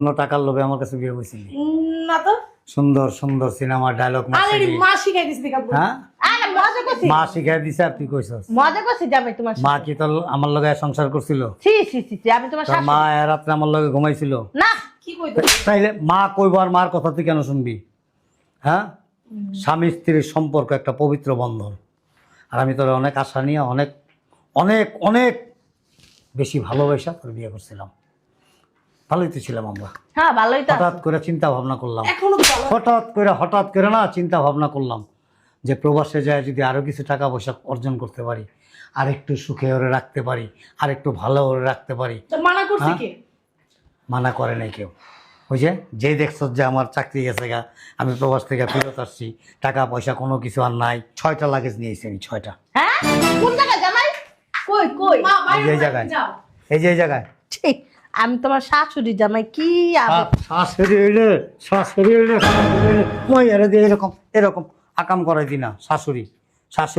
কোনো টাকার লোভে আমার কাছে বিয়ে হয়েছিলি? না তো। সুন্দর সুন্দর সিনেমার ডায়লগ আরে মা শিখাই দিছে দেখা বল। হ্যাঁ আরে মজা করছি, মা শিখাই দিছে আর তুই কইছস? মজা করছি জামাই তোমার মা সাথে। কি তোর আমার লগে সংসার করছিল? ছি ছি ছি ছি, আমি তোমার তোর শাশুড়ি। মা রাত্রে আমার লগে ঘুমাইছিল? না কি কইতো? তাইলে মা কইব আর মার কথা তুই কেন শুনবি? হ্যাঁ, স্বামী স্ত্রীর সম্পর্ক একটা পবিত্র বন্ধন। আর আমি তোর অনেক আশা নিয়ে অনেক অনেক অনেক বেশি ভালোবাসা তোর বিয়ে করছিলাম। ভালোই তো ছিলাম আমরা। হ্যাঁ ভালোই তো। হঠাৎ করে চিন্তা ভাবনা করলাম, এখনো তো ভালো। হঠাৎ করে না চিন্তা ভাবনা করলাম যে প্রবাসে যায় যদি আরো কিছু টাকা পয়সা অর্জন করতে পারি, আর একটু সুখে ওরে রাখতে পারি, আর একটু ভালো ওরে রাখতে পারি। তো মানা করছে হ্যাঁ? কে? মানা করে নাই কেউ। ওই যে দেখছো যে আমার চাকরি গেছে গা, আমি প্রবাস থেকে ফেরত আসছি, টাকা পয়সা কোনো কিছু আর নাই। 6টা লাগেজ নিয়েছি আমি, 6টা। হ্যাঁ কোন জায়গায় জামাই? কই কই? মা এই যে বাইরে এই জায়গায়, যাও। এই যে এই জায়গায়। ঠিক, আমি তোমার শাশুড়ি জামাই কি শাশুড়ি হইলে ওই এর দিয়ে এরকম এরকম আকাম করাই দিনা শাশুড়ি।